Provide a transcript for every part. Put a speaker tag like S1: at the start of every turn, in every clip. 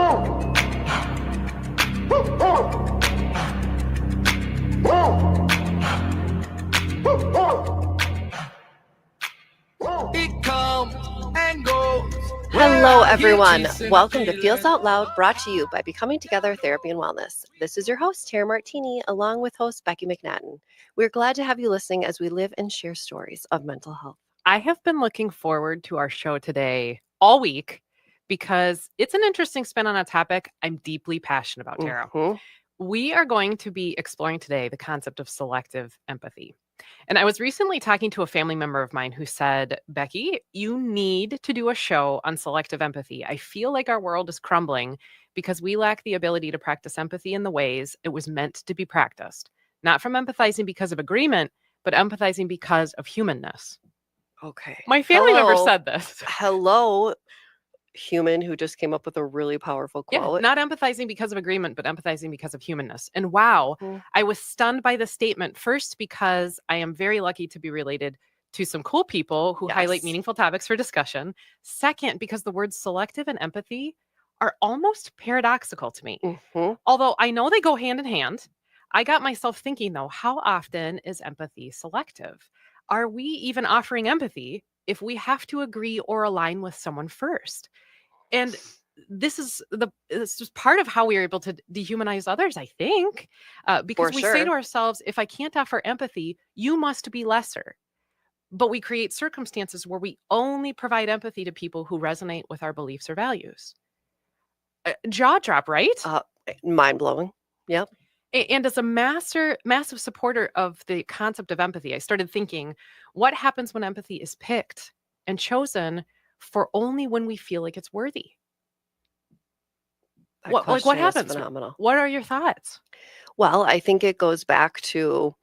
S1: It comes and goes.
S2: Hello, everyone. Welcome to Feels Out Loud, brought to you by Becoming Together Therapy and Wellness. This is your host, Martini, along with host Becky McNattin. We're glad to have you listening as we live and share stories of mental health.
S3: I have been looking forward to our show today all week because it's an interesting spin on a topic I'm deeply passionate about, Tara. We are going to be exploring today the concept of selective empathy. And I was recently talking to a family member of mine who said, Becky, you need to do a show on selective empathy. I feel like our world is crumbling because we lack the ability to practice empathy in the ways it was meant to be practiced. Not from empathizing because of agreement, but empathizing because of humanness.
S2: Okay.
S3: My family member said this.
S2: Hello, human who just came up with a really powerful quote.
S3: Yeah, not empathizing because of agreement, but empathizing because of humanness. And wow, I was stunned by the statement. First, because I am very lucky to be related to some cool people who highlight meaningful topics for discussion. Second, because the words selective and empathy are almost paradoxical to me. Although I know they go hand in hand, I got myself thinking, though, how often is empathy selective? Are we even offering empathy if we have to agree or align with someone first? And this is part of how we are able to dehumanize others, I think, because we say to ourselves, if I can't offer empathy, you must be lesser. But we create circumstances where we only provide empathy to people who resonate with our beliefs or values. Jaw drop, right?
S2: Mind blowing. Yep.
S3: And as a massive supporter of the concept of empathy, I started thinking, what happens when empathy is picked and chosen for only when we feel like it's worthy? What happens?
S2: Phenomenal.
S3: What are your thoughts?
S2: Well, I think it goes back to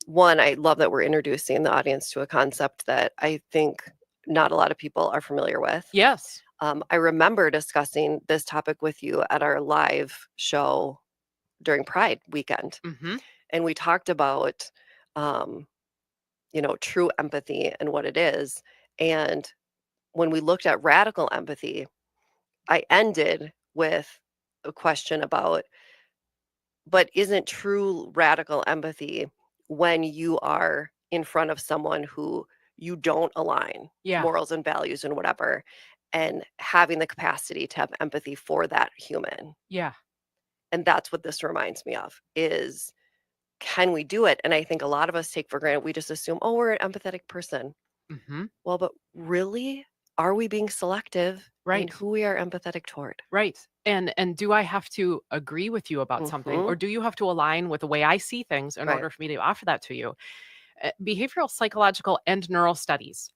S2: one, I love that we're introducing the audience to a concept that I think not a lot of people are familiar with.
S3: Yes.
S2: I remember discussing this topic with you at our live show during Pride weekend. And we talked about, true empathy and what it is. And when we looked at radical empathy, I ended with a question about, but isn't true radical empathy when you are in front of someone who you don't align morals and values and whatever, and having the capacity to have empathy for that human?
S3: Yeah.
S2: And that's what this reminds me of, is can we do it? And I think a lot of us take for granted, we just assume, oh, we're an empathetic person. Well, but really, are we being selective in who we are empathetic toward?
S3: Right. And do I have to agree with you about something, or do you have to align with the way I see things in order for me to offer that to you? Behavioral, psychological, and neural studies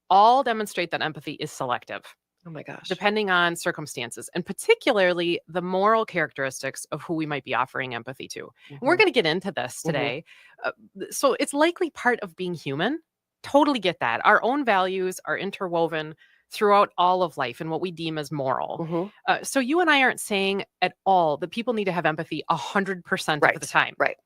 S3: all demonstrate that empathy is selective.
S2: Oh my gosh.
S3: Depending on circumstances, and particularly the moral characteristics of who we might be offering empathy to. And we're going to get into this today. So it's likely part of being human. Totally get that. Our own values are interwoven throughout all of life and what we deem as moral. So you and I aren't saying at all that people need to have empathy 100% of the time.
S2: Right.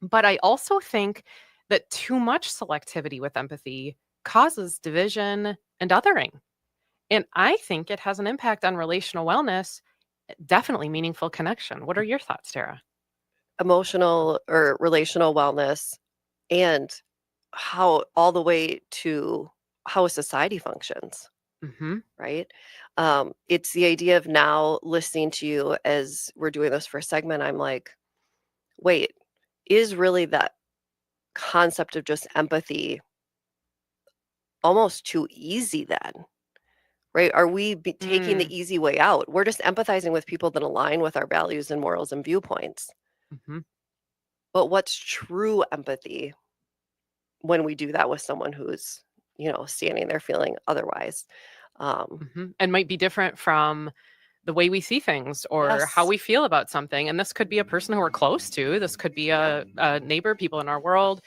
S3: But I also think that too much selectivity with empathy causes division and othering. And I think it has an impact on relational wellness, definitely meaningful connection. What are your thoughts, Tara?
S2: Emotional or relational wellness, and how all the way to how a society functions, right? It's the idea of now listening to you as we're doing this first segment. I'm like, wait, is really that concept of just empathy almost too easy then? Right? Are we taking the easy way out? We're just empathizing with people that align with our values and morals and viewpoints. But what's true empathy when we do that with someone who's, standing there feeling otherwise?
S3: And might be different from the way we see things or how we feel about something. And this could be a person who we're close to. This could be a neighbor, people in our world.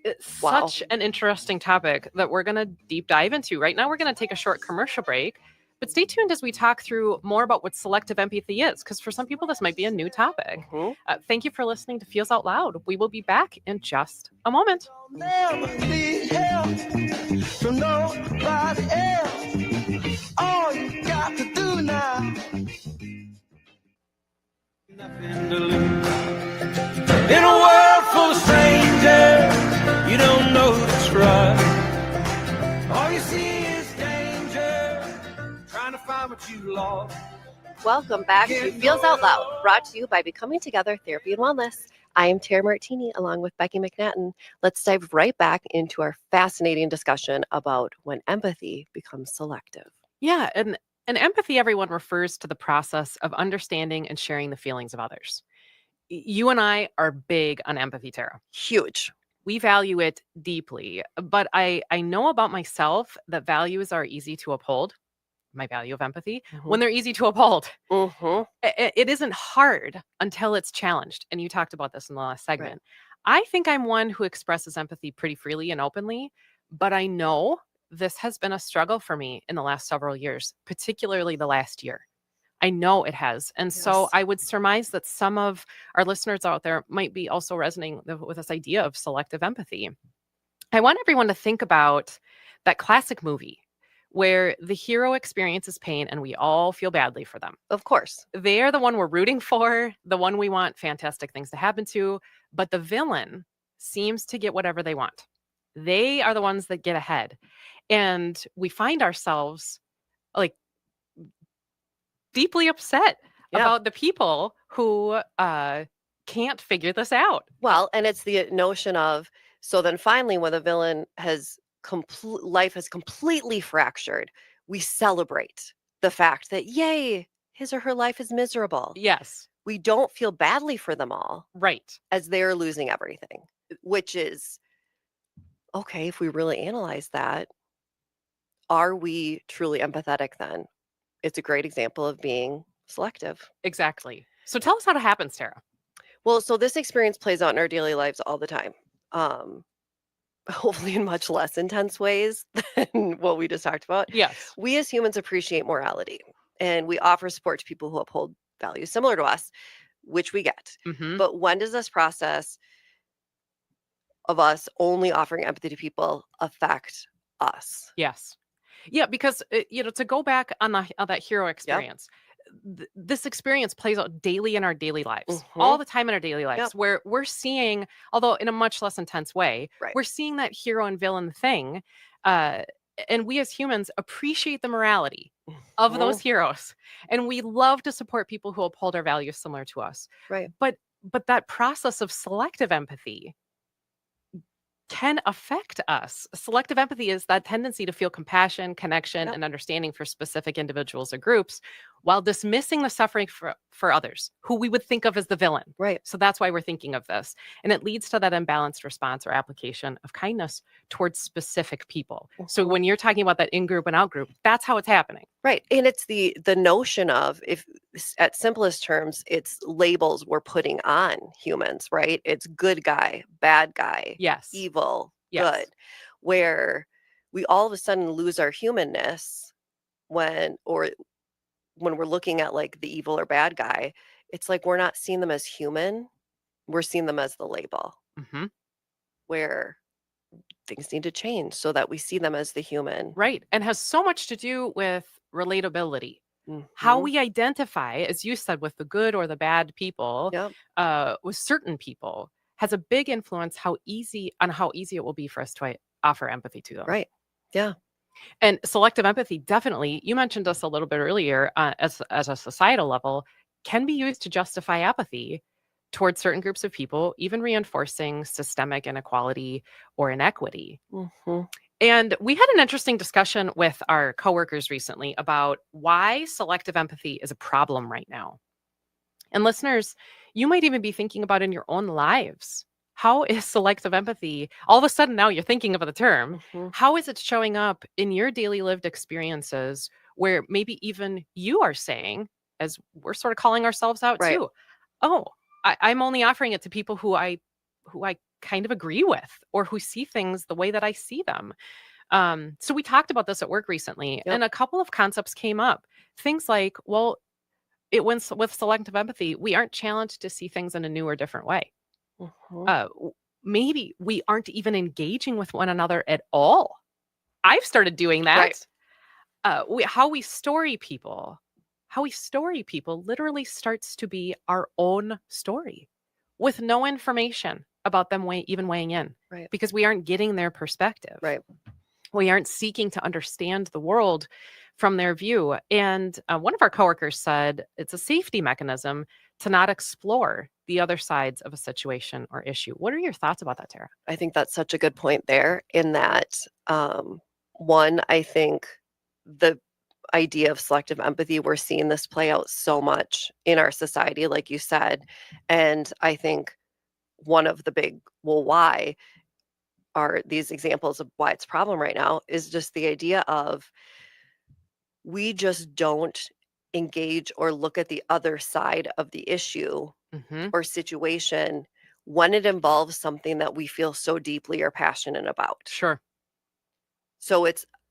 S3: It's such an interesting topic that we're going to deep dive into. Right now, we're going to take a short commercial break, but stay tuned as we talk through more about what selective empathy is, because for some people, this might be a new topic. Thank you for listening to Feels Out Loud. We will be back in just a moment.
S1: Never need help from nobody else. All you got to do now Nothing to lose. In a world full of strangers, you don't know who's right. All you see is danger, trying to find what you lost.
S2: Welcome back to Feels Out Loud, brought to you by Becoming Together Therapy and Wellness. I am Tara Martini, along with Becky McNattin. Let's dive right back into our fascinating discussion about when empathy becomes selective.
S3: Yeah, and empathy, everyone refers to the process of understanding and sharing the feelings of others. You and I are big on empathy, Tara.
S2: Huge.
S3: We value it deeply, but I know about myself that values are easy to uphold, my value of empathy, when they're easy to uphold. It isn't hard until it's challenged. And you talked about this in the last segment. Right. I think I'm one who expresses empathy pretty freely and openly, but I know this has been a struggle for me in the last several years, particularly the last year. I know it has. And so I would surmise that some of our listeners out there might be also resonating with this idea of selective empathy. I want everyone to think about that classic movie where the hero experiences pain and we all feel badly for them.
S2: Of course.
S3: They're the one we're rooting for, the one we want fantastic things to happen to, but the villain seems to get whatever they want. They are the ones that get ahead. And we find ourselves like deeply upset about the people who can't figure this out.
S2: Well, and it's the notion of, so then finally when the villain has life has completely fractured, we celebrate the fact that, yay, his or her life is miserable.
S3: Yes.
S2: We don't feel badly for them all.
S3: Right.
S2: As they're losing everything, which is, okay, if we really analyze that, are we truly empathetic then? It's a great example of being selective.
S3: Exactly. So tell us how it happens, Tara.
S2: Well, so this experience plays out in our daily lives all the time. Hopefully in much less intense ways than what we just talked about.
S3: Yes.
S2: We as humans appreciate morality, and we offer support to people who uphold values similar to us, which we get. But when does this process of us only offering empathy to people affect us?
S3: Yes. Yeah, because, to go back on that hero experience, this experience plays out daily in our daily lives, all the time in our daily lives, where we're seeing, although in a much less intense way, we're seeing that hero and villain thing. And we as humans appreciate the morality of those heroes. And we love to support people who uphold our values similar to us.
S2: Right.
S3: But that process of selective empathy can affect us. Selective empathy is that tendency to feel compassion, connection, and understanding for specific individuals or groups while dismissing the suffering for others who we would think of as the villain.
S2: Right.
S3: So that's why we're thinking of this. And it leads to that imbalanced response or application of kindness towards specific people. So when you're talking about that in-group and out-group, that's how it's happening.
S2: Right. And it's the notion of, if at simplest terms, it's labels we're putting on humans, right? It's good guy, bad guy, evil, good, where we all of a sudden lose our humanness when we're looking at like the evil or bad guy. It's like we're not seeing them as human, we're seeing them as the label, where things need to change so that we see them as the human.
S3: Right. And has so much to do with relatability. How we identify, as you said, with the good or the bad people, with certain people, has a big influence how easy it will be for us to offer empathy to them.
S2: Right. Yeah.
S3: And selective empathy, definitely, you mentioned this a little bit earlier, as a societal level, can be used to justify apathy towards certain groups of people, even reinforcing systemic inequality or inequity. And we had an interesting discussion with our coworkers recently about why selective empathy is a problem right now. And listeners, you might even be thinking about in your own lives. How is selective empathy, all of a sudden now you're thinking of the term, how is it showing up in your daily lived experiences where maybe even you are saying, as we're sort of calling ourselves out too, oh, I'm only offering it to people who I kind of agree with or who see things the way that I see them. So we talked about this at work recently, and a couple of concepts came up. Things like, well, with selective empathy, we aren't challenged to see things in a new or different way. Maybe we aren't even engaging with one another at all. I've started doing that. How we story people, how we story people literally starts to be our own story with no information about them even weighing in.
S2: Right.
S3: Because we aren't getting their perspective.
S2: Right.
S3: We aren't seeking to understand the world from their view. And one of our coworkers said it's a safety mechanism to not explore the other sides of a situation or issue. What are your thoughts about that, Tara?
S2: I think that's such a good point there, in that, one, I think the idea of selective empathy, we're seeing this play out so much in our society, like you said. And I think one of the big, well, why are these examples of why it's a problem right now is just the idea of we just don't engage or look at the other side of the issue or situation when it involves something that we feel so deeply or passionate about.
S3: Sure.
S2: So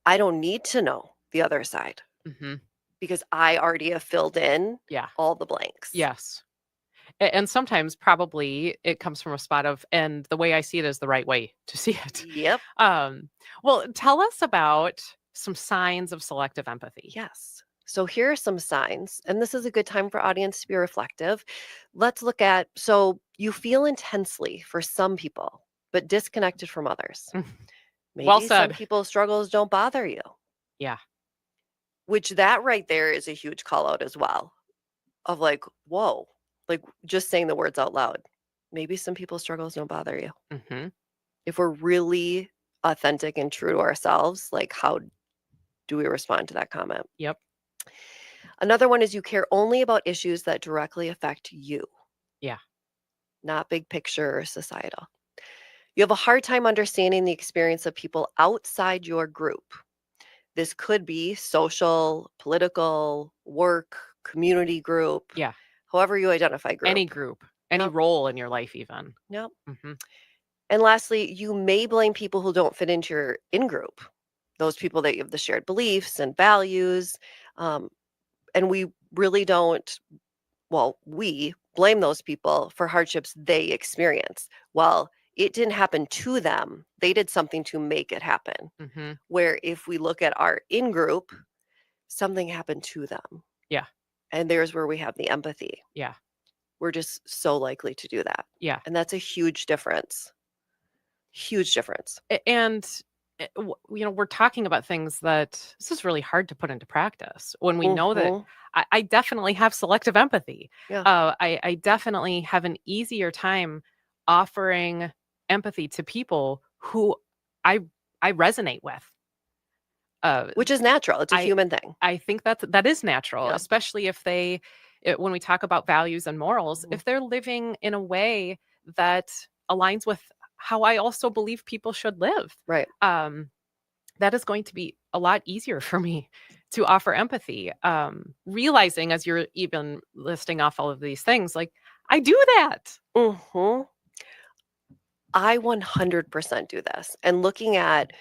S2: I don't need to know the other side because I already have filled in all the blanks.
S3: Yes. And sometimes probably it comes from a spot of, and the way I see it is the right way to see it.
S2: Yep.
S3: Well, tell us about some signs of selective empathy.
S2: Yes. So here are some signs, and this is a good time for audience to be reflective. Let's look at, so you feel intensely for some people, but disconnected from others. Maybe
S3: Well said.
S2: some people's struggles don't bother you.
S3: Yeah.
S2: Which that right there is a huge call out as well, of like, whoa, like just saying the words out loud. Maybe some people's struggles don't bother you. If we're really authentic and true to ourselves, like how do we respond to that comment?
S3: Yep.
S2: Another one is you care only about issues that directly affect you.
S3: Yeah.
S2: Not big picture or societal. You have a hard time understanding the experience of people outside your group. This could be social, political, work, community group.
S3: Yeah.
S2: However you identify group.
S3: Any group, any role in your life even.
S2: Yep. And lastly, you may blame people who don't fit into your in-group. Those people that you have the shared beliefs and values. And we really don't, well, we blame those people for hardships they experience. Well, it didn't happen to them. They did something to make it happen. Where if we look at our in-group, something happened to them.
S3: Yeah.
S2: And there's where we have the empathy.
S3: Yeah.
S2: We're just so likely to do that.
S3: Yeah.
S2: And that's a huge difference. Huge difference.
S3: And we're talking about things that this is really hard to put into practice when we know that I definitely have selective empathy.
S2: Yeah.
S3: I definitely have an easier time offering empathy to people who I resonate with.
S2: Which is natural. It's a human thing.
S3: I think that is natural, especially if when we talk about values and morals, if they're living in a way that aligns with how I also believe people should live.
S2: Right.
S3: That is going to be a lot easier for me to offer empathy. Realizing as you're even listing off all of these things, like I do that.
S2: I 100% do this. And looking at,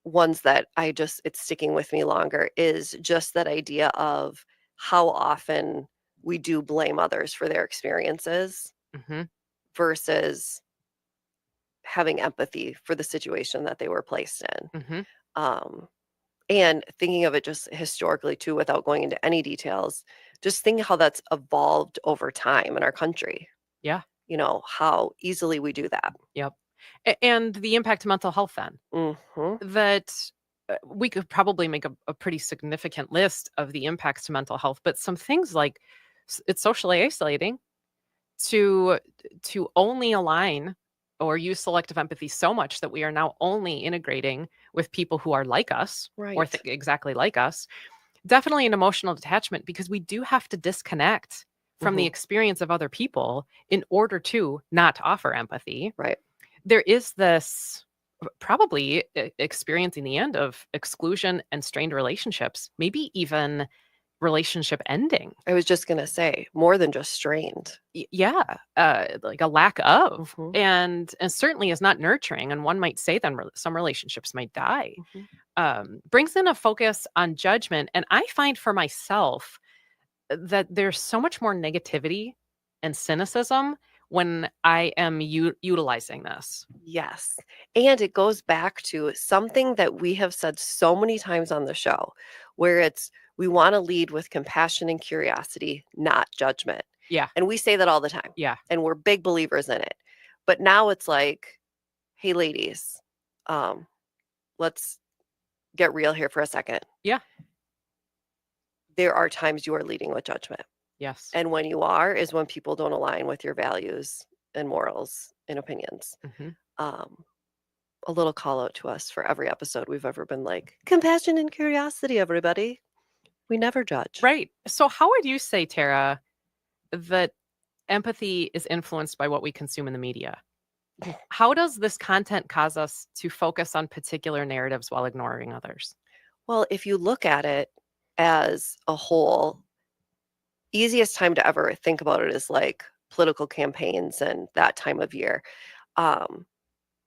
S2: ones that it's sticking with me longer is just that idea of how often we do blame others for their experiences versus having empathy for the situation that they were placed in. And thinking of it just historically too, without going into any details, just thinking how that's evolved over time in our country.
S3: Yeah.
S2: How easily we do that.
S3: Yep. And the impact to mental health then. That we could probably make a pretty significant list of the impacts to mental health, but some things like it's socially isolating to only align or use selective empathy so much that we are now only integrating with people who are like us or exactly like us. Definitely an emotional detachment, because we do have to disconnect from the experience of other people in order to not offer empathy.
S2: Right.
S3: There is this probably experiencing the end of exclusion and strained relationships, maybe even relationship ending.
S2: I was just going to say more than just strained.
S3: Yeah. Like a lack of, and certainly is not nurturing. And one might say then some relationships might die. Brings in a focus on judgment. And I find for myself that there's so much more negativity and cynicism when I am utilizing this.
S2: Yes. And it goes back to something that we have said so many times on the show, where it's We want to lead with compassion and curiosity, not judgment.
S3: Yeah.
S2: And we say that all the time.
S3: Yeah.
S2: And we're big believers in it. But now it's like, hey, ladies, let's get real here for a second.
S3: Yeah.
S2: There are times you are leading with judgment.
S3: Yes.
S2: And when you are is when people don't align with your values and morals and opinions. A little call out to us for every episode we've ever been like, compassion and curiosity, everybody. We never judge.
S3: Right. So how would you say, Tara, that empathy is influenced by what we consume in the media? How does this content cause us to focus on particular narratives while ignoring others?
S2: Well, if you look at it as a whole, easiest time to ever think about it is like political campaigns and that time of year.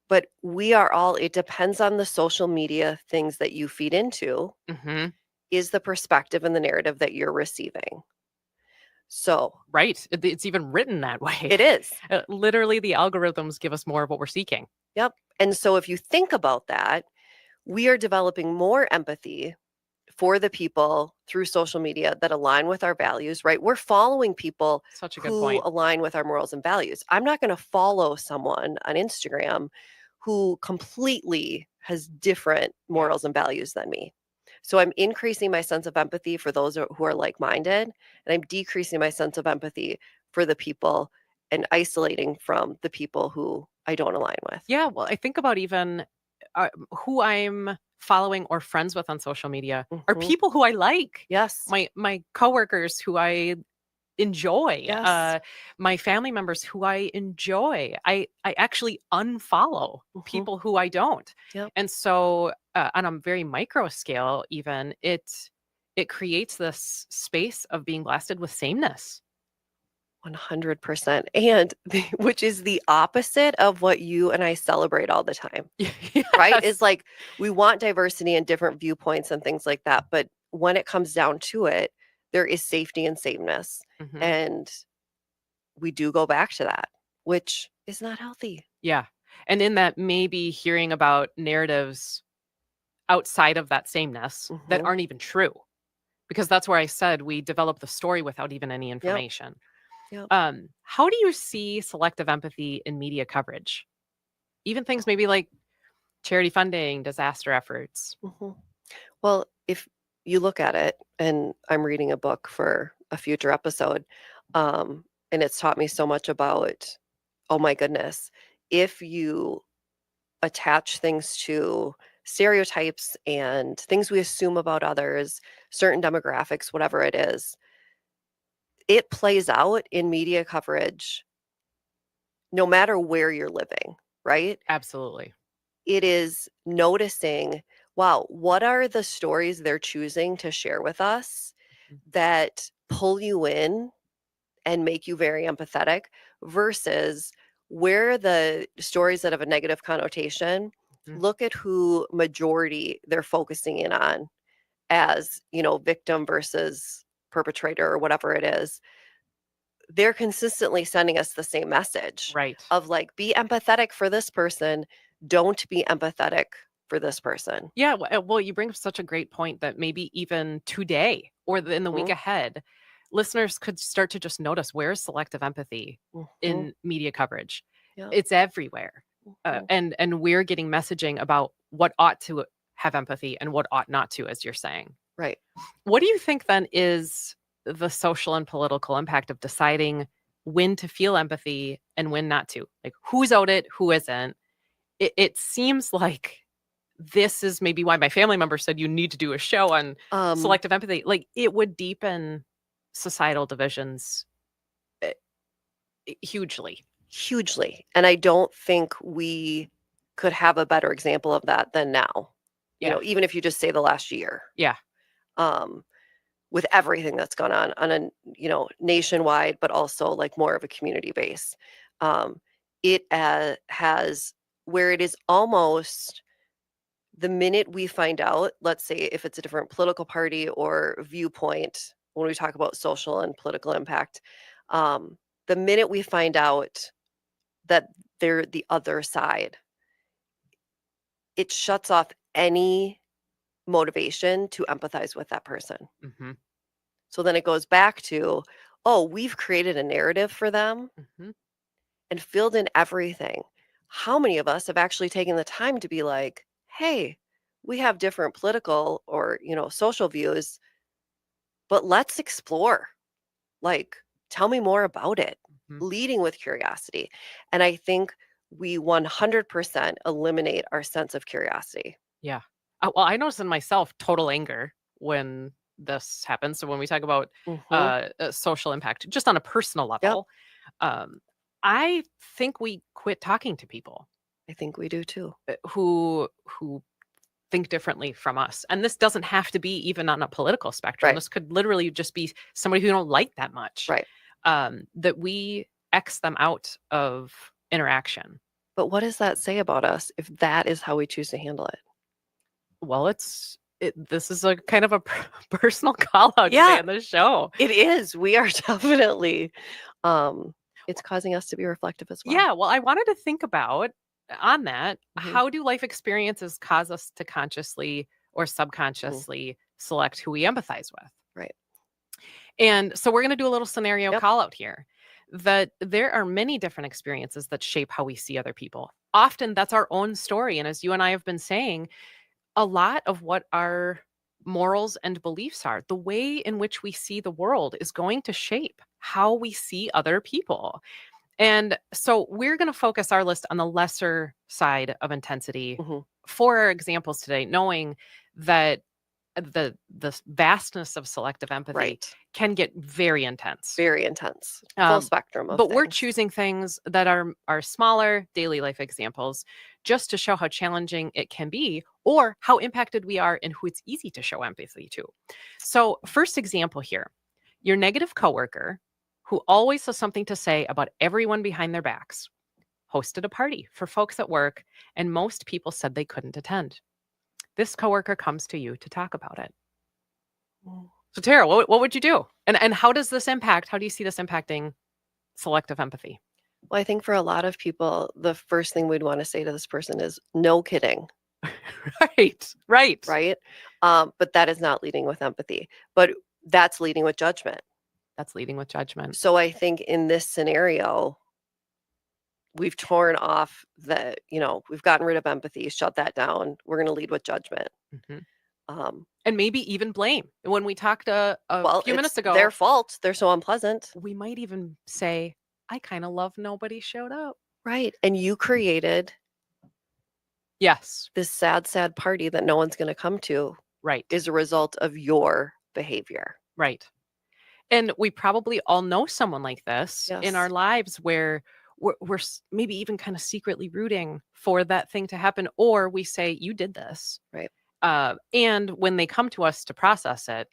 S2: But we are all, it depends on the social media things that you feed into, is the perspective and the narrative that you're receiving. So,
S3: right. It's even written that way.
S2: It is.
S3: Literally, the algorithms give us more of what we're seeking.
S2: Yep. And so if you think about that, we are developing more empathy for the people through social media that align with our values, right? We're following people
S3: Such a good
S2: who
S3: point.
S2: align with our morals and values. I'm not going to follow someone on Instagram who completely has different morals and values than me. So I'm increasing my sense of empathy for those who are like-minded, and I'm decreasing my sense of empathy for the people and isolating from the people who I don't align with.
S3: Yeah, well, I think about even who I'm following or friends with on social media are people who I like.
S2: Yes.
S3: My coworkers who I enjoy.
S2: Yes.
S3: My family members who I enjoy. I actually unfollow people who I don't.
S2: Yep.
S3: And so on a very micro scale, even it creates this space of being blasted with sameness.
S2: 100%. And which is the opposite of what you and I celebrate all the time.
S3: Yes.
S2: Right? Is like we want diversity and different viewpoints and things like that. But when it comes down to it, there is safety and sameness. And we do go back to that, which is not healthy.
S3: Yeah. And in that, maybe hearing about narratives outside of that sameness that aren't even true. Because that's where I said we develop the story without even any information.
S2: Yep.
S3: How do you see selective empathy in media coverage? Even things maybe like charity funding, disaster efforts.
S2: Well, if you look at it, and I'm reading a book for a future episode, and it's taught me so much about, oh my goodness, if you attach things to stereotypes and things we assume about others, certain demographics, whatever it is, it plays out in media coverage no matter where you're living, right?
S3: Absolutely.
S2: It is noticing, wow, what are the stories they're choosing to share with us that pull you in and make you very empathetic versus where the stories that have a negative connotation, look at who majority they're focusing in on as, victim versus perpetrator or whatever it is. They're consistently sending us the same message,
S3: right?
S2: Of like, be empathetic for this person. Don't be empathetic for this person.
S3: Yeah. Well, you bring up such a great point that maybe even today or in the week ahead, listeners could start to just notice where's selective empathy in media coverage.
S2: Yep.
S3: It's everywhere. And we're getting messaging about what ought to have empathy and what ought not to, as you're saying.
S2: Right.
S3: What do you think then is the social and political impact of deciding when to feel empathy and when not to? Like who's owed it, who isn't? It seems like this is maybe why my family member said you need to do a show on selective empathy. Like it would deepen societal divisions hugely.
S2: And I don't think we could have a better example of that than now. Even if you just say the last year.
S3: Yeah.
S2: With everything that's gone on a, nationwide, but also like more of a community base. It has where it is almost the minute we find out, let's say if it's a different political party or viewpoint, when we talk about social and political impact, the minute we find out that they're the other side, it shuts off any motivation to empathize with that person.
S3: Mm-hmm.
S2: So then it goes back to, oh, we've created a narrative for them
S3: Mm-hmm.
S2: and filled in everything. How many of us have actually taken the time to be like, hey, we have different political or, social views, but let's explore. Like, tell me more about it,
S3: Mm-hmm.
S2: leading with curiosity. And I think we 100% eliminate our sense of curiosity.
S3: Yeah. Well, I notice in myself total anger when this happens. So when we talk about
S2: Mhm.
S3: social impact, just on a personal
S2: Yep,
S3: level, um, I think we quit talking to people
S2: I think we do too.
S3: who think differently from us. And this doesn't have to be even on a political spectrum.
S2: Right,
S3: This could literally just be somebody who you don't like that much.
S2: right.
S3: That we X them out of interaction.
S2: But what does that say about us if that is how we choose to handle it?
S3: Well, this is a kind of a personal call out today
S2: Yeah,
S3: on the show.
S2: it is. We are definitely, it's causing us to be reflective as well.
S3: Yeah, well, I wanted to think about on that,
S2: Mhm,
S3: how do life experiences cause us to consciously or
S2: mhm.
S3: subconsciously select who we empathize with?
S2: Right.
S3: And so we're going to do a little scenario
S2: Yep.
S3: call out here that there are many different experiences that shape how we see other people. Often that's our own story. And as you and I have been saying, a lot of what our morals and beliefs are, the way in which we see the world is going to shape how we see other people. And so we're going to focus our list on the lesser side of intensity
S2: Mhm.
S3: for our examples today, knowing that the vastness of selective empathy
S2: Right.
S3: can get very intense.
S2: Very intense. Full
S3: Um,
S2: spectrum of
S3: but we're
S2: things.
S3: choosing things that are smaller daily life examples just to show how challenging it can be or how impacted we are and who it's easy to show empathy to. So, first example here, your negative coworker who always has something to say about everyone behind their backs hosted a party for folks at work and most people said they couldn't attend. This coworker comes to you to talk about it.
S2: Mm.
S3: So Tara, what would you do? And how does this impact? How do you see this impacting selective empathy?
S2: Well, I think for a lot of people, the first thing we'd wanna say to this person is, "No kidding,"
S3: Right. Right.
S2: right? But that is not leading with empathy, but that's leading with judgment.
S3: That's leading with judgment.
S2: So I think in this scenario, we've torn off we've gotten rid of empathy, shut that down. We're gonna lead with judgment.
S3: Mhm.
S2: Um,
S3: And maybe even blame. When we talked a
S2: well,
S3: few minutes
S2: it's their
S3: ago,
S2: fault. They're so unpleasant.
S3: we might even say, I kind of love nobody showed up.
S2: Right. And you created
S3: Yes.
S2: this sad, sad party that no one's gonna come to
S3: Right.
S2: is a result of your behavior.
S3: Right. And we probably all know someone like this in our
S2: Yes.
S3: lives where maybe even kind of secretly rooting for that thing to happen, or we say, you did this.
S2: Right.
S3: And when they come to us to process it,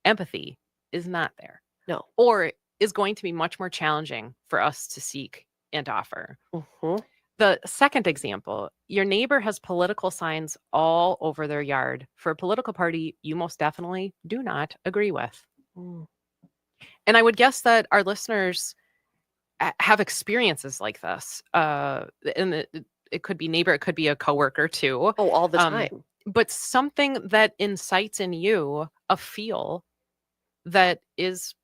S3: empathy is not there,
S2: No.
S3: or is going to be much more challenging for us to seek and offer.
S2: Mhm.
S3: The second example, your neighbor has political signs all over their yard for a political party you most definitely do not agree with.
S2: Mm.
S3: And I would guess that our listeners have experiences like this. And it could be neighbor, it could be a coworker too.
S2: Oh, all the
S3: Um,
S2: time.
S3: but something that incites in you a feel that is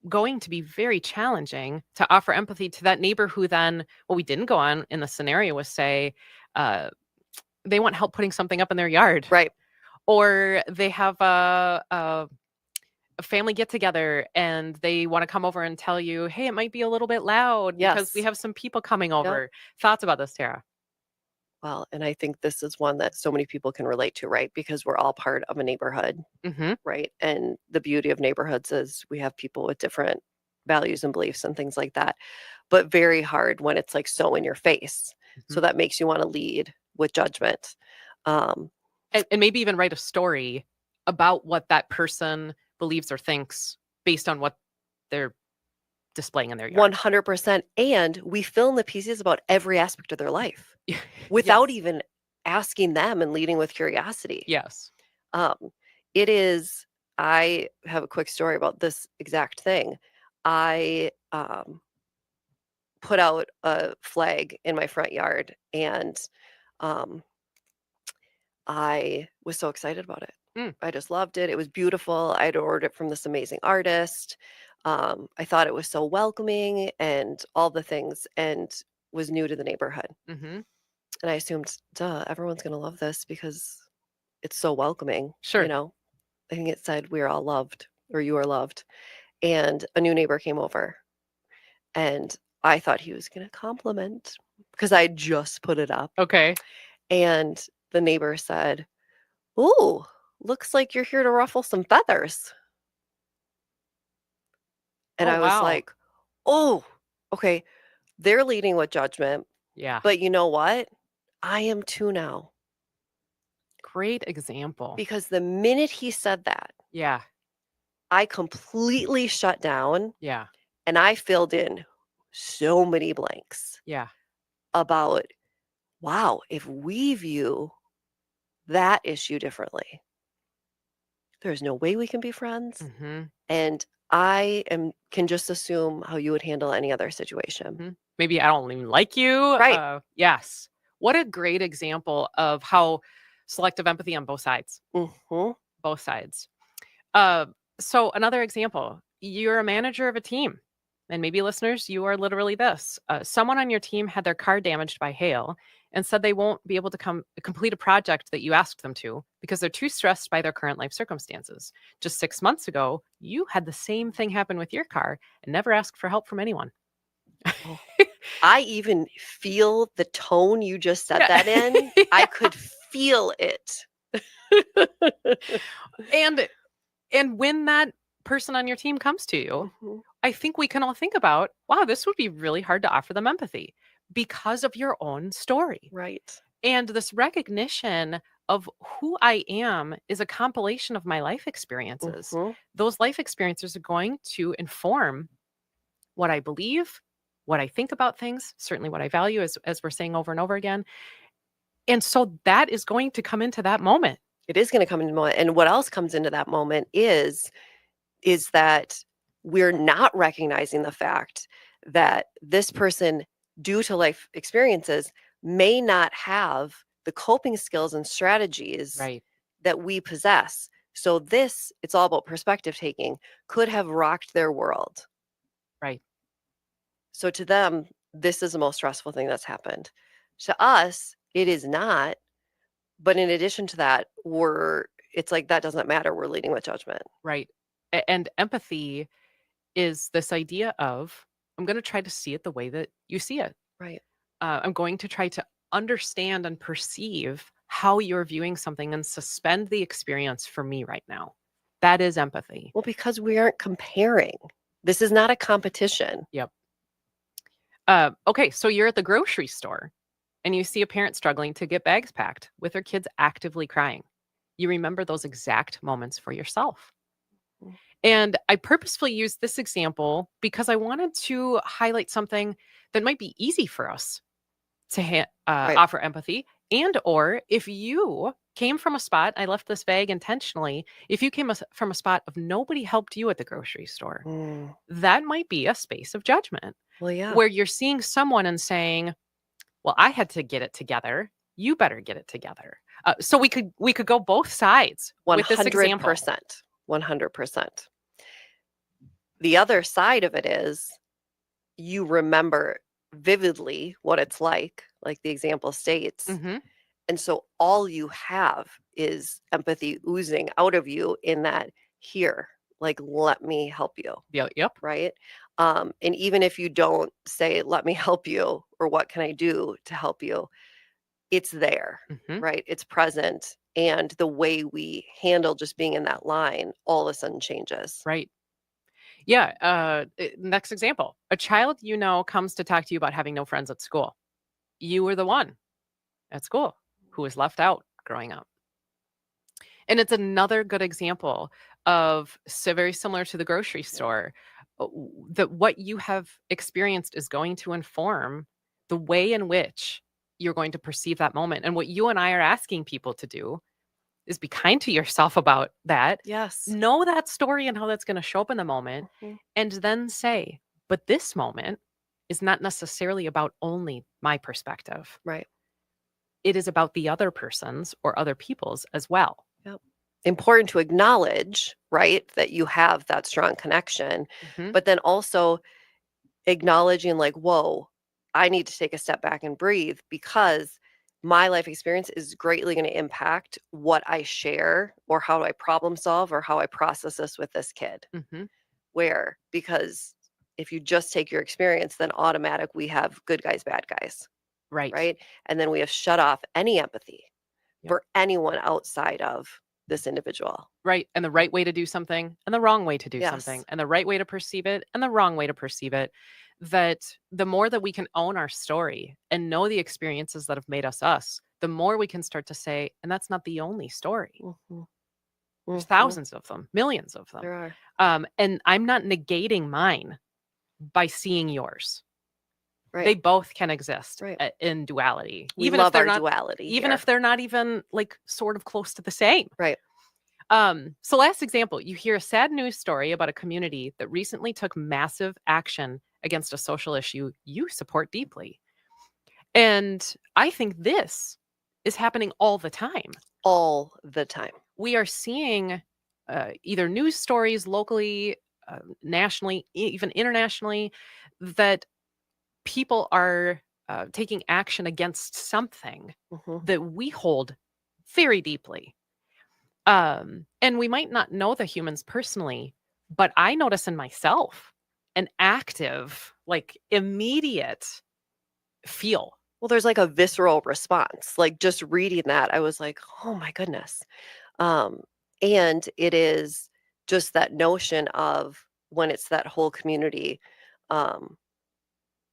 S3: going to be very challenging to offer empathy to that neighbor who then, what we didn't go on in the scenario was say, uh, they want help putting something up in their yard,
S2: Right.
S3: or they have a family get together and they want to come over and tell you, hey, it might be a little bit loud because we
S2: Yes.
S3: have some people coming
S2: Yep.
S3: over. Thoughts about this, Tara?
S2: Well, and I think this is one that so many people can relate to, right? Because we're all part of a neighborhood,
S3: Mm-hmm.
S2: right? And the beauty of neighborhoods is we have people with different values and beliefs and things like that, but very hard when it's like so in your face.
S3: Mm-hmm.
S2: So that makes you want to lead with judgment. Um,
S3: And maybe even write a story about what that person believes or thinks based on what they're displaying in their yard.
S2: 100%. And we fill in the pieces about every aspect of their life without
S3: Yes.
S2: even asking them and leading with curiosity.
S3: Yes.
S2: Um, it is, I have a quick story about this exact thing. I put out a flag in my front yard and um, I was so excited about it.
S3: Mm.
S2: I just loved it. It was beautiful. I'd ordered it from this amazing artist. I thought it was so welcoming and all the things, and was new to the neighborhood.
S3: Mm-hmm.
S2: And I assumed, duh, everyone's going to love this because it's so welcoming.
S3: Sure.
S2: You know, I think it said, we're all loved, or you are loved. And a new neighbor came over, and I thought he was going to compliment because I just put it up.
S3: Okay.
S2: And the neighbor said, "Ooh, looks like you're here to ruffle some feathers." And
S3: Oh,
S2: I was
S3: wow.
S2: like, "Oh, okay. They're leading with judgment,
S3: Yeah.
S2: but you know what? I am too now."
S3: Great example.
S2: Because the minute he said that,
S3: Yeah.
S2: I completely shut down
S3: Yeah.
S2: and I filled in so many blanks
S3: Yeah.
S2: about, wow, if we view that issue differently, there's no way we can be friends.
S3: Mm-hmm.
S2: And can just assume how you would handle any other situation.
S3: Mm-hmm. Maybe I don't even like you.
S2: Right.
S3: Yes. What a great example of how selective empathy on both sides.
S2: Mhm.
S3: Both sides. So another example, you're a manager of a team. And maybe listeners, you are literally this. Someone on your team had their car damaged by hail and said they won't be able to complete a project that you asked them to because they're too stressed by their current life circumstances. Just 6 months ago, you had the same thing happen with your car and never asked for help from anyone.
S2: Oh, I even feel the tone you just said
S3: Yeah.
S2: that in. I could feel it.
S3: And when that person on your team comes to you,
S2: Mhm.
S3: I think we can all think about, wow, this would be really hard to offer them empathy because of your own story.
S2: Right.
S3: And this recognition of who I am is a compilation of my life experiences.
S2: Mhm.
S3: Those life experiences are going to inform what I believe, what I think about things, certainly what I value, as we're saying over and over again. And so that is going to come into that moment.
S2: It is going to come into moment. And what else comes into that moment is that we're not recognizing the fact that this person, due to life experiences, may not have the coping skills and strategies
S3: Right.
S2: that we possess. So it's all about perspective taking, could have rocked their world.
S3: Right.
S2: So to them, this is the most stressful thing that's happened. To us, it is not. But in addition to that, it's like that doesn't matter. We're leading with judgment.
S3: Right. And empathy is this idea of, I'm going to try to see it the way that you see it.
S2: Right.
S3: I'm going to try to understand and perceive how you're viewing something and suspend the experience for me right now. That is empathy.
S2: Well, because we aren't comparing. This is not a competition.
S3: Yep. Okay, so you're at the grocery store and you see a parent struggling to get bags packed with their kids actively crying. You remember those exact moments for yourself.
S2: Mm.
S3: And I purposefully used this example because I wanted to highlight something that might be easy for us to
S2: Right.
S3: offer empathy. And or if you came from a spot, I left this vague intentionally, if you came from a spot of nobody helped you at the grocery store,
S2: Mm.
S3: that might be a space of judgment
S2: Well, yeah.
S3: where you're seeing someone and saying, well, I had to get it together. You better get it together. So we could go both sides with this example.
S2: 100%. 100%. The other side of it is you remember vividly what it's like the example states.
S3: Mhm.
S2: And so all you have is empathy oozing out of you in that, here, let me help you.
S3: Yep.
S2: Right. And even if you don't say, let me help you, or what can I do to help you, it's there.
S3: Mhm.
S2: Right. It's present. And the way we handle just being in that line all of a sudden changes.
S3: Right. Yeah. Next example. A child comes to talk to you about having no friends at school. You were the one at school who was left out growing up. And it's another good example of, so very similar to the grocery store, that what you have experienced is going to inform the way in which you're going to perceive that moment. And what you and I are asking people to do is be kind to yourself about that.
S2: Yes.
S3: Know that story and how that's going to show up in the moment,
S2: Mhm.
S3: and then say, but this moment is not necessarily about only my perspective.
S2: Right.
S3: it is about the other person's or other people's as well.
S2: Yep. Important to acknowledge, right, that you have that strong connection, but then also acknowledging like, whoa, I need to take a step back and breathe, because my life experience is greatly going to impact what I share or how I problem solve or how I process this with this kid. Because if you just take your experience, then automatic we have good guys, bad guys. Right. And then we have shut off any empathy for anyone outside of this individual.
S3: Right. And the right way to do something and the wrong way to do something, and the right way to perceive it and the wrong way to perceive it. That the more that we can own our story and know the experiences that have made us us, the more we can start to say, and that's not the only story. There's thousands of them, millions of them.
S2: There are.
S3: And I'm not negating mine by seeing yours.
S2: Right.
S3: They both can exist in duality.
S2: We love our duality.
S3: Even if they're not even like sort of close to the same.
S2: Right.
S3: So last example, you hear a sad news story about a community that recently took massive action against a social issue you support deeply. And I think this is happening all the time.
S2: All the time.
S3: We are seeing either news stories locally, nationally, even internationally, that people are taking action against something that we hold very deeply. And we might not know the humans personally, but I notice in myself an active, like immediate feel.
S2: Well, there's like a visceral response. Like just reading that, I was like, oh my goodness. And it is just that notion of when it's that whole community,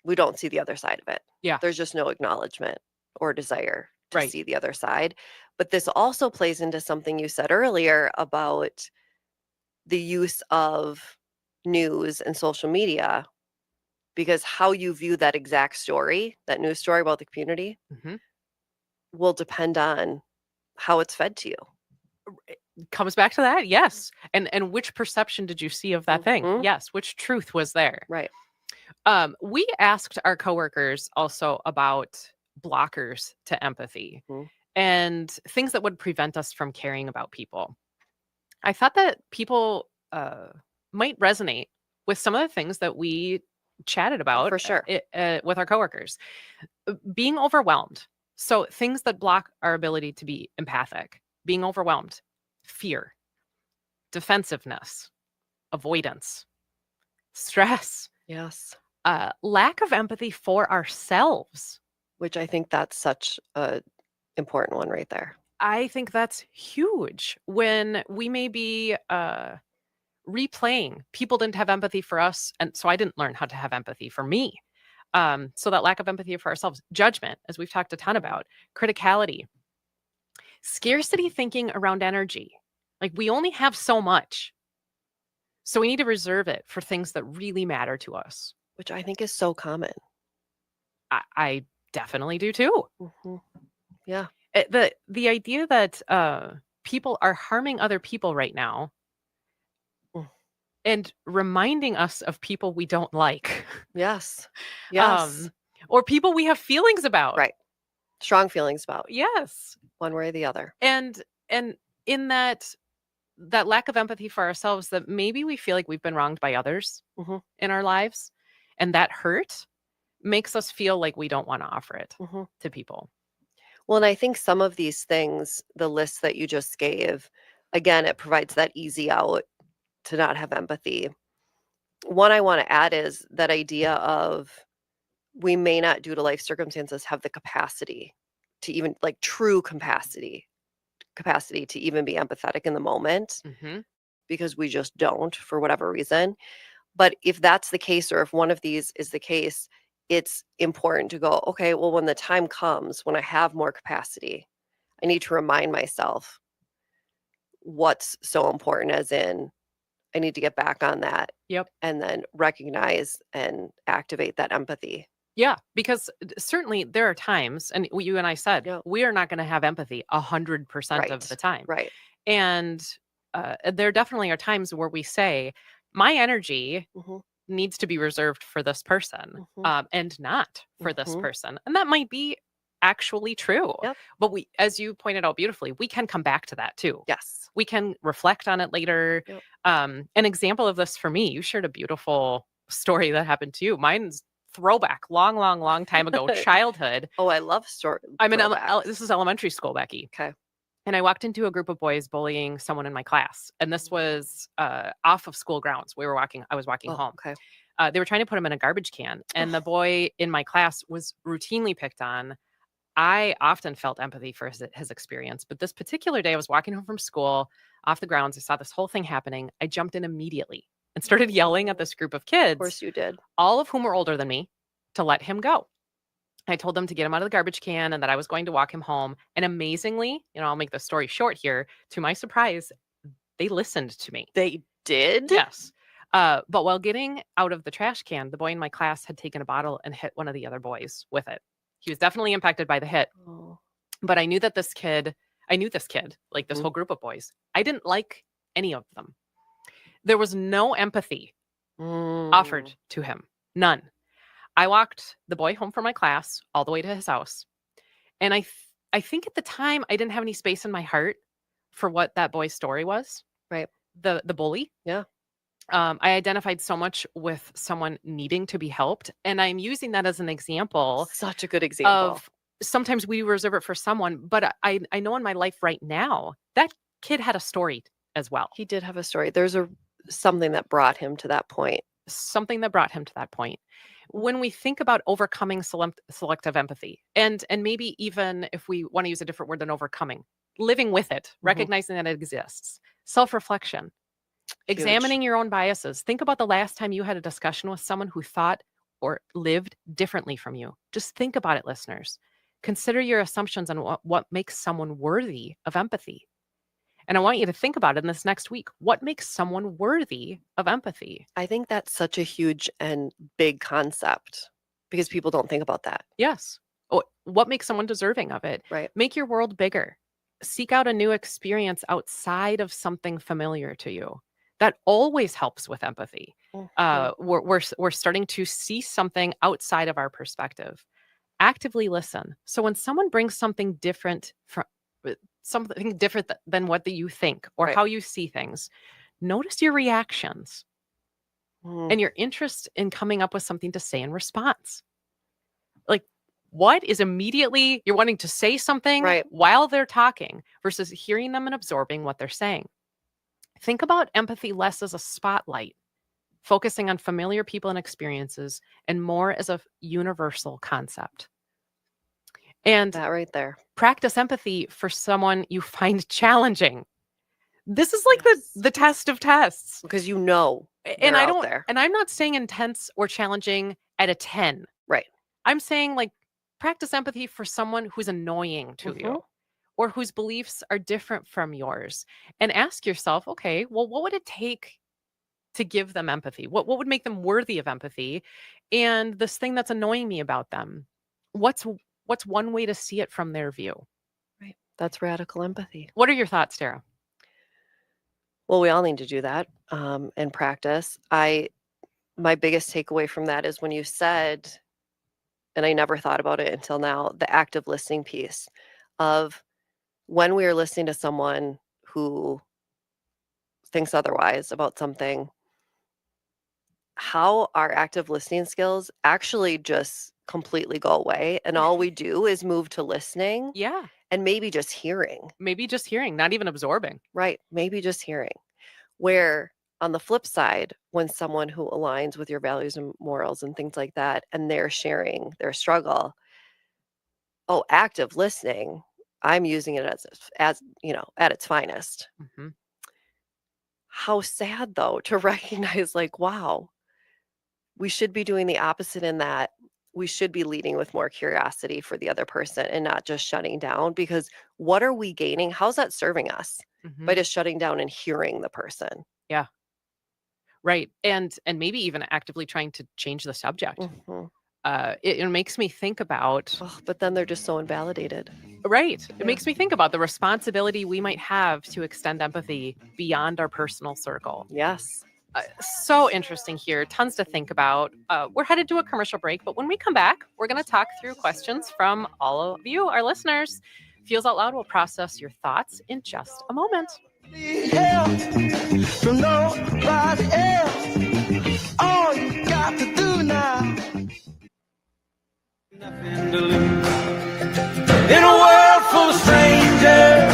S2: we don't see the other side of it.
S3: Yeah.
S2: There's just no acknowledgement or desire to see the other side. But this also plays into something you said earlier about the use of news and social media, because how you view that exact story, that news story about the community, will depend on how it's fed to you.
S3: It comes back to that, yes. And which perception did you see of that thing? Yes. Which truth was there?
S2: Right.
S3: We asked our coworkers also about blockers to empathy and things that would prevent us from caring about people. I thought that people might resonate with some of the things that we chatted about
S2: for sure
S3: with our coworkers. Being overwhelmed. So things that block our ability to be empathic. Being overwhelmed, fear, defensiveness, avoidance, stress.
S2: Yes.
S3: Lack of empathy for ourselves.
S2: Which I think that's such a important one right there.
S3: I think that's huge. When we may be replaying, people didn't have empathy for us, and so I didn't learn how to have empathy for me. So that lack of empathy for ourselves, judgment, as we've talked a ton about, criticality, scarcity thinking around energy. Like we only have so much. So we need to reserve it for things that really matter to us.
S2: Which I think is so common.
S3: I definitely do too.
S2: Yeah.
S3: The idea that people are harming other people right now and reminding us of people we don't like.
S2: Yes. Yes.
S3: Or people we have feelings about.
S2: Right. Strong feelings about.
S3: Yes.
S2: One way or the other.
S3: And in that lack of empathy for ourselves, that maybe we feel like we've been wronged by others in our lives, and that hurt makes us feel like we don't want to offer it to people.
S2: Well, and I think some of these things, the list that you just gave, again, it provides that easy out to not have empathy. One I want to add is that idea of we may not, due to life circumstances, have the capacity to even like true capacity to even be empathetic in the moment, because we just don't for whatever reason. But if that's the case, or if one of these is the case, it's important to go, okay, well, when the time comes, when I have more capacity, I need to remind myself what's so important, as in I need to get back on that.
S3: Yep.
S2: And then recognize and activate that empathy.
S3: Yeah, because certainly there are times, and you and I said, we are not going to have empathy 100% of the time.
S2: Right.
S3: And there definitely are times where we say, my energy needs to be reserved for this person and not for this person. And that might be actually true.
S2: Yep.
S3: But we, as you pointed out beautifully, we can come back to that too.
S2: Yes.
S3: We can reflect on it later.
S2: Yep.
S3: An example of this for me, you shared a beautiful story that happened to you. Mine's throwback, long time ago, childhood.
S2: Oh, I love story.
S3: I'm in this is elementary school, Becky.
S2: Okay.
S3: And I walked into a group of boys bullying someone in my class, and this was off of school grounds. I was walking home.
S2: Okay.
S3: They were trying to put him in a garbage can, and the boy in my class was routinely picked on. I often felt empathy for his experience, but this particular day I was walking home from school off the grounds. I saw this whole thing happening. I jumped in immediately and started yelling at this group of kids.
S2: Of course you did.
S3: All of whom were older than me, to let him go. I told them to get him out of the garbage can and that I was going to walk him home. And amazingly, I'll make the story short here. To my surprise, they listened to me.
S2: They did?
S3: Yes. But while getting out of the trash can, the boy in my class had taken a bottle and hit one of the other boys with it. He was definitely impacted by the hit.
S2: Oh.
S3: But I knew this kid, like this whole group of boys. I didn't like any of them. There was no empathy offered to him. None. I walked the boy home from my class all the way to his house. And I think at the time I didn't have any space in my heart for what that boy's story was.
S2: Right.
S3: The bully.
S2: Yeah.
S3: I identified so much with someone needing to be helped. And I'm using that as an example.
S2: Such a good example.
S3: Of sometimes we reserve it for someone, but I know in my life right now, that kid had a story as well.
S2: He did have a story. There's something that brought him to that point.
S3: When we think about overcoming selective empathy, and maybe even if we want to use a different word than overcoming, living with it, recognizing that it exists, self-reflection, examining your own biases. Think about the last time you had a discussion with someone who thought or lived differently from you. Just think about it, listeners. Consider your assumptions on what makes someone worthy of empathy. And I want you to think about it in this next week. What makes someone worthy of empathy?
S2: I think that's such a huge and big concept because people don't think about that.
S3: Yes. What makes someone deserving of it?
S2: Right.
S3: Make your world bigger. Seek out a new experience outside of something familiar to you. That always helps with empathy. We're starting to see something outside of our perspective. Actively listen. So when someone brings something different than what you think or how you see things, notice your reactions and your interest in coming up with something to say in response. Like, what is immediately you're wanting to say something while they're talking versus hearing them and absorbing what they're saying. Think about empathy less as a spotlight, focusing on familiar people and experiences, and more as a universal concept. And
S2: that right there.
S3: Practice empathy for someone you find challenging. This is like the test of tests.
S2: Because
S3: and I'm not saying intense or challenging at a 10.
S2: Right.
S3: I'm saying like practice empathy for someone who's annoying to you or whose beliefs are different from yours. And ask yourself, okay, well, what would it take to give them empathy? What would make them worthy of empathy? And this thing that's annoying me about them, what's one way to see it from their view?
S2: Right. That's radical empathy.
S3: What are your thoughts, Tara?
S2: Well, we all need to do that and practice. My biggest takeaway from that is when you said, and I never thought about it until now, the active listening piece of when we are listening to someone who thinks otherwise about something, how our active listening skills actually just completely go away. And all we do is move to listening.
S3: Yeah.
S2: And maybe just hearing.
S3: Not even absorbing.
S2: Right. Maybe just hearing. Where on the flip side, when someone who aligns with your values and morals and things like that, and they're sharing their struggle, active listening, I'm using it as at its finest.
S3: Mm-hmm.
S2: How sad though to recognize like, wow, we should be doing the opposite in that we should be leading with more curiosity for the other person and not just shutting down, because what are we gaining? How's that serving us by just shutting down and hearing the person?
S3: Yeah. Right. And maybe even actively trying to change the subject. It makes me think about...
S2: but then they're just so invalidated.
S3: Right. It makes me think about the responsibility we might have to extend empathy beyond our personal circle.
S2: Yes.
S3: So interesting here. Tons to think about. We're headed to a commercial break, but when we come back, we're going to talk through questions from all of you, our listeners. Feels Out Loud will process your thoughts in just a moment.
S1: From nobody else. All you got to do now. Nothing to lose. In a world full of strangers,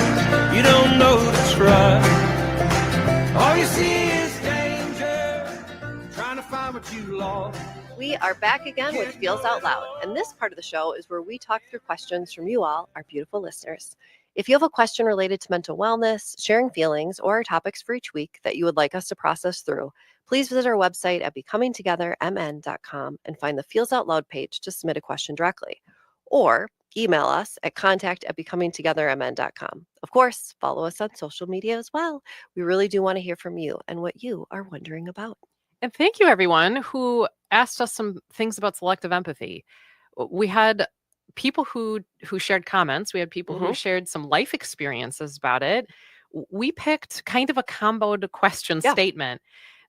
S1: you don't know that's right. All you see is danger, trying to find what you lost.
S2: We are back again with Feels Out Loud, and this part of the show is where we talk through questions from you all, our beautiful listeners. If you have a question related to mental wellness, sharing feelings, or our topics for each week that you would like us to process through, please visit our website at becomingtogethermn.com and find the Feels Out Loud page to submit a question directly. Or email us at contact@becomingtogethermn.com. Of course, follow us on social media as well. We really do want to hear from you and what you are wondering about.
S3: And thank you, everyone who asked us some things about selective empathy. We had people who shared comments. We had people who shared some life experiences about it. We picked kind of a comboed question statement.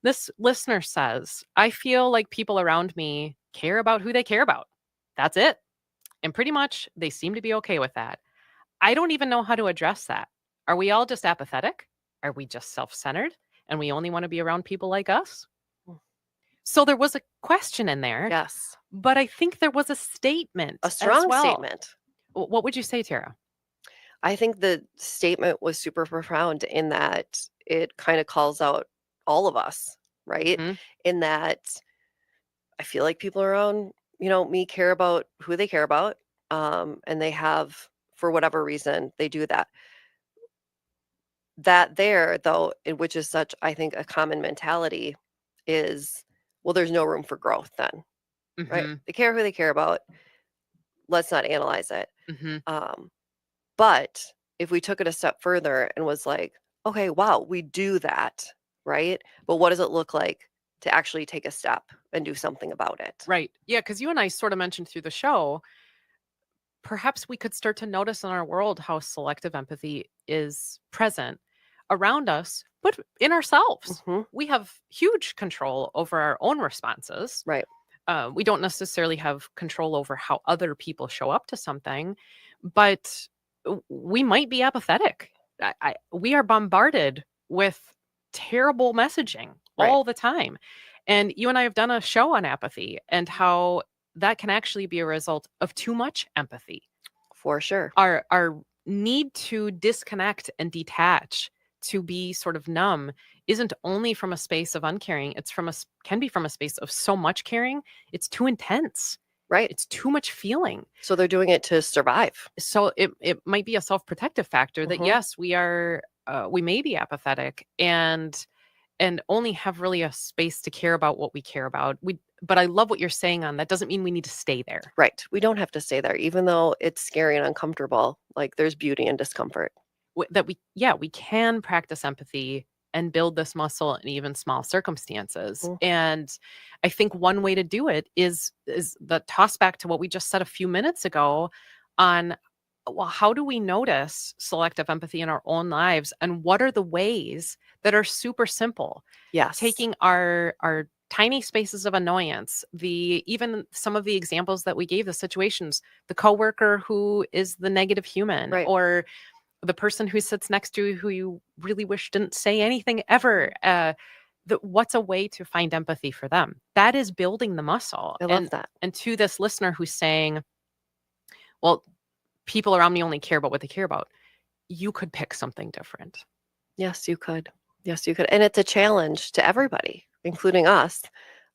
S3: This listener says, I feel like people around me care about who they care about. That's it. And pretty much they seem to be okay with that. I don't even know how to address that. Are we all just apathetic? Are we just self-centered? And we only want to be around people like us? So there was a question in there.
S2: Yes.
S3: But I think there was a statement.
S2: A strong
S3: as well.
S2: statement.
S3: What would you say, Tara?
S2: I think the statement was super profound in that it kind of calls out all of us, right?
S3: Mm-hmm.
S2: In that I feel like people around, me care about who they care about. And they have, for whatever reason, they do that. That there, though, which is such, I think, a common mentality is, well, there's no room for growth then, right? They care who they care about. Let's not analyze it. But if we took it a step further and was like, okay, wow, we do that, right? But what does it look like to actually take a step and do something about it?
S3: Right. Yeah, because you and I sort of mentioned through the show, perhaps we could start to notice in our world how selective empathy is present around us, but in ourselves. We have huge control over our own responses.
S2: Right.
S3: We don't necessarily have control over how other people show up to something, but we might be apathetic. We are bombarded with terrible messaging all the time. And you and I have done a show on apathy and how that can actually be a result of too much empathy.
S2: For sure.
S3: Our need to disconnect and detach, to be sort of numb, isn't only from a space of uncaring. It's can be from a space of so much caring. It's too intense.
S2: Right.
S3: It's too much feeling.
S2: So they're doing it to survive.
S3: So it might be a self-protective factor that yes, we may be apathetic and only have really a space to care about what we care about. But I love what you're saying on that. Doesn't mean we need to stay there.
S2: Right. We don't have to stay there, even though it's scary and uncomfortable. Like there's beauty in discomfort.
S3: That we can practice empathy and build this muscle in even small circumstances. And I think one way to do it is the toss back to what we just said a few minutes ago on, well, how do we notice selective empathy in our own lives? And what are the ways that are super simple?
S2: Yes.
S3: Taking our tiny spaces of annoyance, even some of the examples that we gave, the situations, the coworker who is the negative human,
S2: right,
S3: or the person who sits next to you who you really wish didn't say anything ever. What's a way to find empathy for them? That is building the muscle.
S2: I love that.
S3: And to this listener who's saying, well, people around me only care about what they care about, you could pick something different.
S2: Yes, you could. Yes, you could. And it's a challenge to everybody, including us,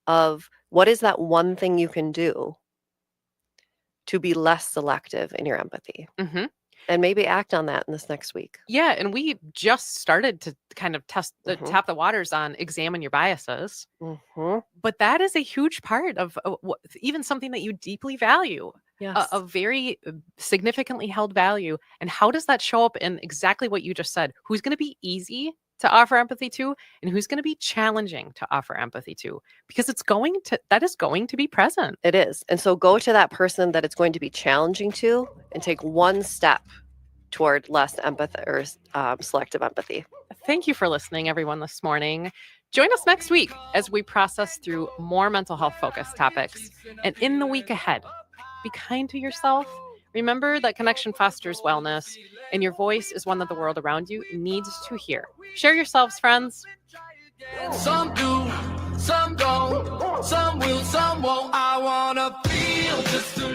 S2: of what is that one thing you can do to be less selective in your empathy? And maybe act on that in this next week.
S3: Yeah, and we just started to kind of tap the waters on examine your biases. But that is a huge part of even something that you deeply value.
S2: Yes.
S3: A very significantly held value. And how does that show up in exactly what you just said? Who's going to be easy to offer empathy to, and who's going to be challenging to offer empathy to? Because that is going to be present.
S2: It is. And so go to that person that it's going to be challenging to and take one step toward less empathy or selective empathy.
S3: Thank you for listening, everyone, this morning. Join us next week as we process through more mental health focused topics. And in the week ahead, be kind to yourself. Remember that connection fosters wellness, and your voice is one that the world around you needs to hear. Share yourselves, friends.
S1: Some do, some don't, some will, some won't. I wanna feel just to